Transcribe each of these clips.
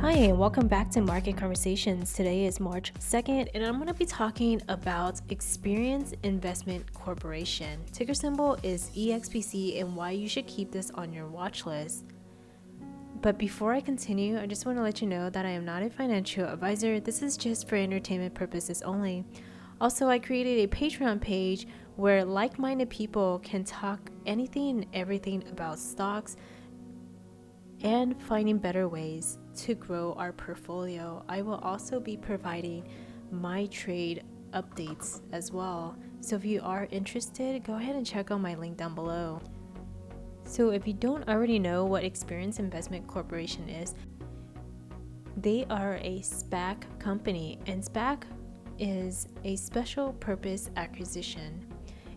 Hi, and welcome back to Market Conversations. Today is March 2nd, and I'm going to be talking about Experience Investment Corporation. Ticker symbol is Expc, and why you should keep this on your watch list. But before I continue, I just want to let you know that I am not a financial advisor. This is just for entertainment purposes only. Also, I created a Patreon page where like-minded people can talk anything and everything about stocks and finding better ways to grow our portfolio. I will also be providing my trade updates as well. So if you are interested, go ahead and check out my link down below. So if you don't already know what Experience Investment Corporation is, they are a SPAC company, and SPAC is a special purpose acquisition.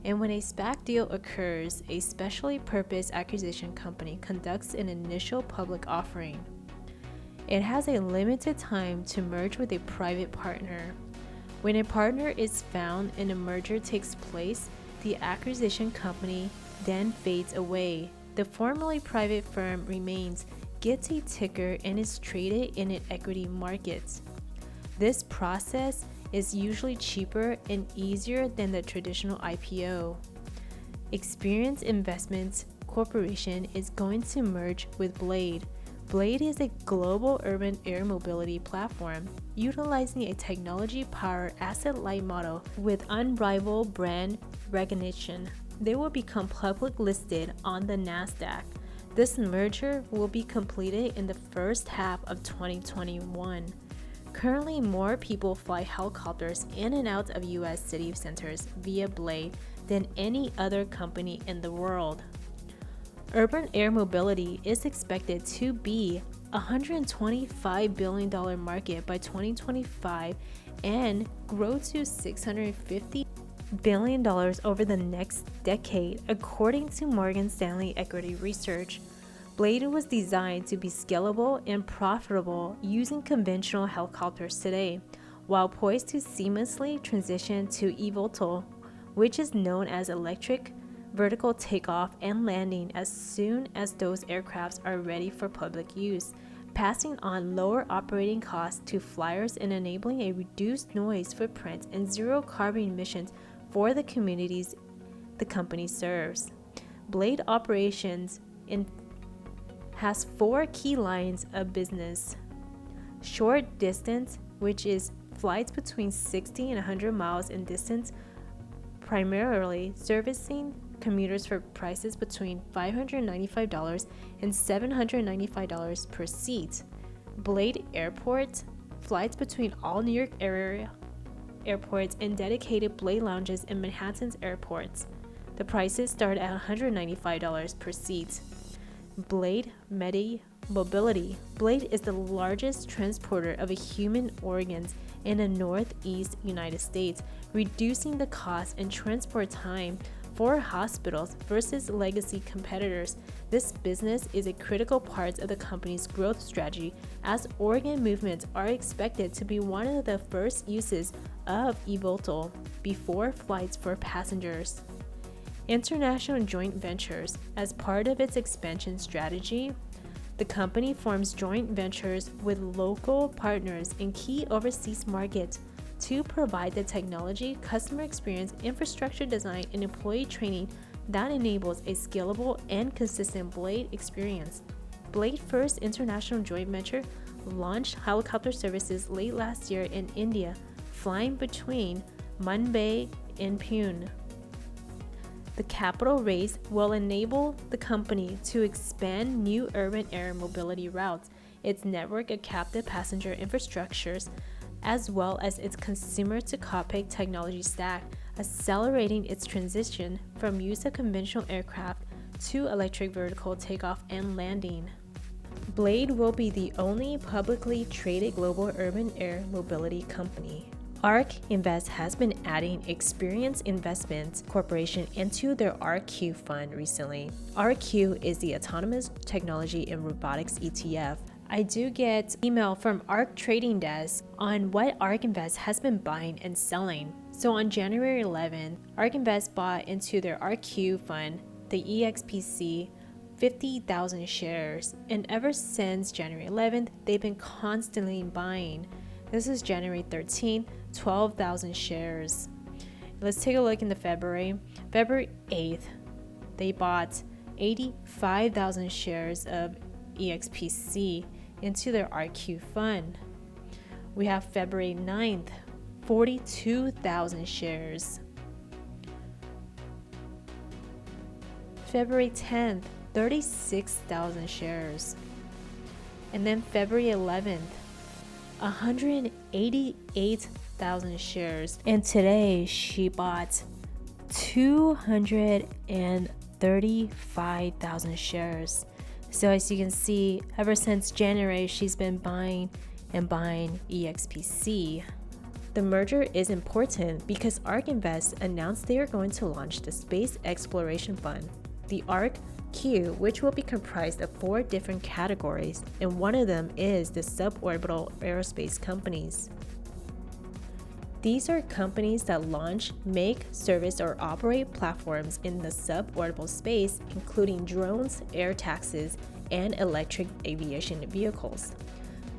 And when a SPAC deal occurs, a specially purpose acquisition company conducts an initial public offering. It has a limited time to merge with a private partner. When a partner is found and a merger takes place, the acquisition company then fades away. The formerly private firm remains, gets a ticker, and is traded in an equity market. This process is usually cheaper and easier than the traditional IPO. Experience Investments Corporation is going to merge with Blade. Blade is a global urban air mobility platform utilizing a technology-powered asset-light model with unrivaled brand recognition. They will become public listed on the NASDAQ. This merger will be completed in the first half of 2021. Currently, more people fly helicopters in and out of U.S. city centers via Blade than any other company in the world. Urban air mobility is expected to be a $125 billion market by 2025 and grow to $650 billion over the next decade, according to Morgan Stanley Equity Research. Blade was designed to be scalable and profitable using conventional helicopters today, while poised to seamlessly transition to eVTOL, which is known as electric vertical takeoff and landing, as soon as those aircrafts are ready for public use, passing on lower operating costs to flyers and enabling a reduced noise footprint and zero carbon emissions for the communities the company serves. Blade operations has four key lines of business: short distance, which is flights between 60 and 100 miles in distance, primarily servicing commuters for prices between $595 and $795 per seat. Blade Airport, flights between all New York area airports and dedicated Blade lounges in Manhattan's airports. The prices start at $195 per seat. Blade Mobility. Blade is the largest transporter of human organs in the Northeast United States, reducing the cost and transport time for hospitals versus legacy competitors. This business is a critical part of the company's growth strategy, as organ movements are expected to be one of the first uses of eVTOL before flights for passengers. International joint ventures. As part of its expansion strategy, the company forms joint ventures with local partners in key overseas markets to provide the technology, customer experience, infrastructure design, and employee training that enables a scalable and consistent Blade experience. Blade's first international joint venture launched helicopter services late last year in India, flying between Mumbai and Pune. The capital raise will enable the company to expand new urban air mobility routes, its network of captive passenger infrastructures, as well as its consumer-to-cockpit technology stack, accelerating its transition from use of conventional aircraft to electric vertical takeoff and landing. Blade will be the only publicly traded global urban air mobility company. Ark Invest has been adding Experience Investment Corporation into their ARQ fund recently. ARQ is the Autonomous Technology and Robotics ETF. I do get email from Ark Trading Desk on what Ark Invest has been buying and selling. So on January 11th, Ark Invest bought into their ARQ fund, the EXPC, 50,000 shares, and ever since January 11th, they've been constantly buying. This is January 13th, 12,000 shares. Let's take a look in the February 8th, they bought 85,000 shares of Expc into their RQ fund. We have February 9th, 42,000 shares. February 10th, 36,000 shares. And then February 11th, 188,000 shares. And today she bought 235,000 shares. So as you can see, ever since January, she's been buying and buying Expc. The merger is important because Ark Invest announced they are going to launch the space exploration fund, the Ark Q, which will be comprised of 4 different categories, and one of them is the suborbital aerospace companies. These are companies that launch, make, service, or operate platforms in the suborbital space, including drones, air taxis, and electric aviation vehicles.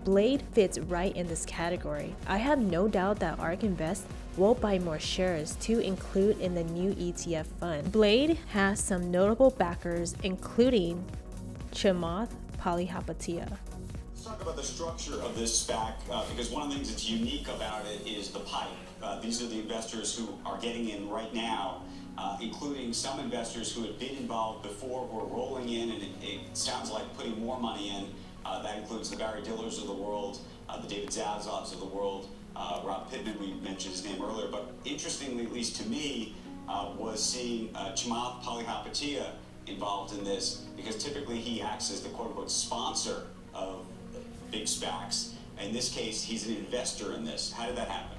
Blade fits right in this category. I have no doubt that Ark Invest will buy more shares to include in the new ETF fund. Blade has some notable backers, including Chamath. Let's talk about the structure of this SPAC, because one of the things that's unique about it is the pipe. These are the investors who are getting in right now, including some investors who had been involved before who are rolling in, and it sounds like putting more money in. That includes the Barry Dillers of the world, the David Zazovs of the world, Rob Pittman, we mentioned his name earlier. But interestingly, at least to me, was seeing Chamath involved in this, because typically he acts as the quote-unquote sponsor of big SPACs. In this case, he's an investor in this. How did that happen?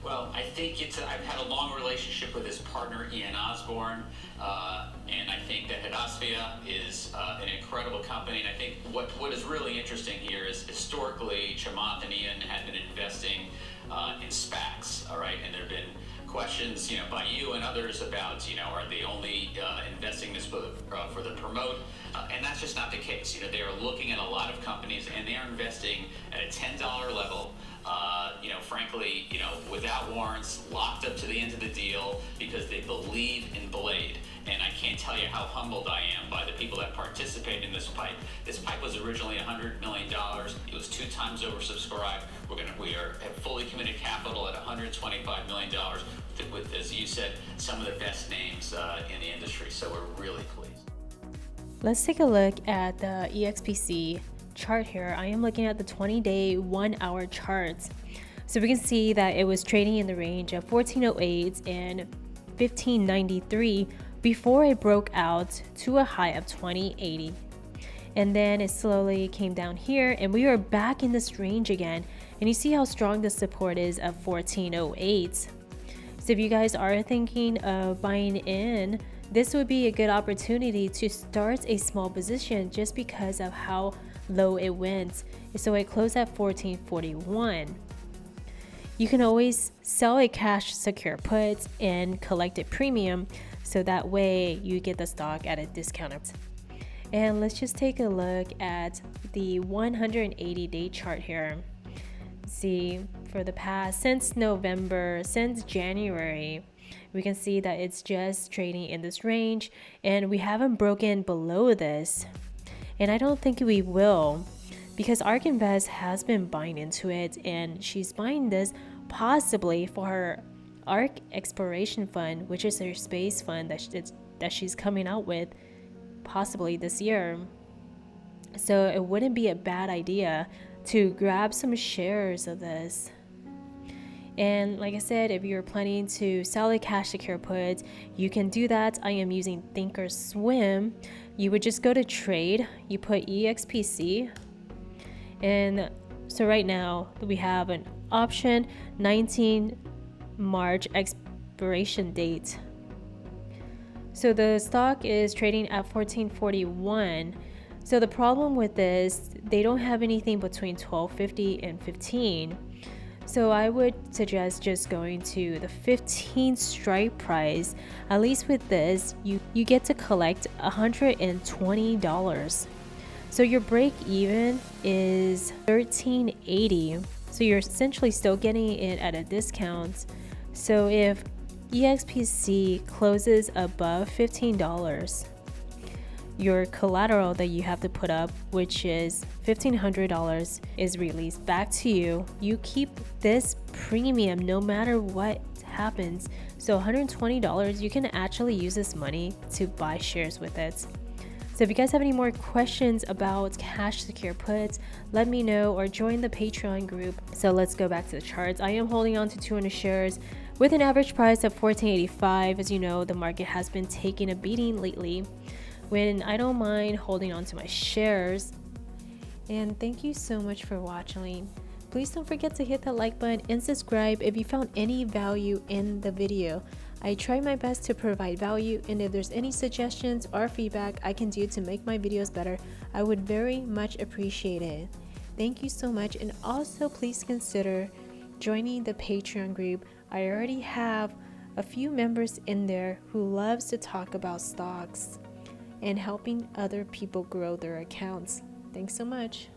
Well, I think I've had a long relationship with his partner, Ian Osborne, and I think that Hedasvia is an incredible company. And I think what is really interesting here is historically, Chamath and Ian had been investing in SPACs, all right? And there have been questions, by you and others about, are they only investing this for the promote? And that's just not the case. They are looking at a lot of companies and they are investing at a $10 level. Frankly, without warrants, locked up to the end of the deal because they believe in Blade. And I can't tell you how humbled I am by the people that participate in this pipe. This pipe was originally $100 million. It was 2 times oversubscribed. We are at fully committed capital at $125 million with, as you said, some of the best names in the industry. So we're really pleased. Let's take a look at the Expc chart here. I am looking at the 20-day 1-hour charts. So we can see that it was trading in the range of 1408 and 1593 before it broke out to a high of 2080. And then it slowly came down here and we are back in this range again. And you see how strong the support is of 1408. So if you guys are thinking of buying in, this would be a good opportunity to start a small position just because of how low it went. So it closed at 1441. You can always sell a cash secure put and collect a premium, so that way you get the stock at a discount. And let's just take a look at the 180-day chart here. See, for the past, since January, we can see that it's just trading in this range and we haven't broken below this. And I don't think we will, because Ark Invest has been buying into it, and she's buying this possibly for her Ark Exploration Fund, which is her space fund that she's coming out with possibly this year. So it wouldn't be a bad idea to grab some shares of this. And like I said, if you're planning to sell a cash secure put, you can do that. I am using Thinkorswim. You would just go to trade, you put Expc, and so right now we have an option 19 March expiration date. So the stock is trading at 1441. So the problem with this, they don't have anything between 1250 and 15. So I would suggest just going to the 15 strike price. At least with this, you get to collect $120. So your break even is $13.80. So you're essentially still getting it at a discount. So if Expc closes above $15, your collateral that you have to put up, which is $1,500, is released back to you. You keep this premium no matter what happens. So $120, you can actually use this money to buy shares with it. So if you guys have any more questions about cash secure puts, let me know or join the Patreon group. So let's go back to the charts. I am holding on to 200 shares with an average price of $14.85. As you know, the market has been taking a beating lately, when I don't mind holding on to my shares. And thank you so much for watching. Please don't forget to hit that like button and subscribe if you found any value in the video. I try my best to provide value, and if there's any suggestions or feedback I can do to make my videos better, I would very much appreciate it. Thank you so much, and also please consider joining the Patreon group. I already have a few members in there who loves to talk about stocks and helping other people grow their accounts. Thanks so much.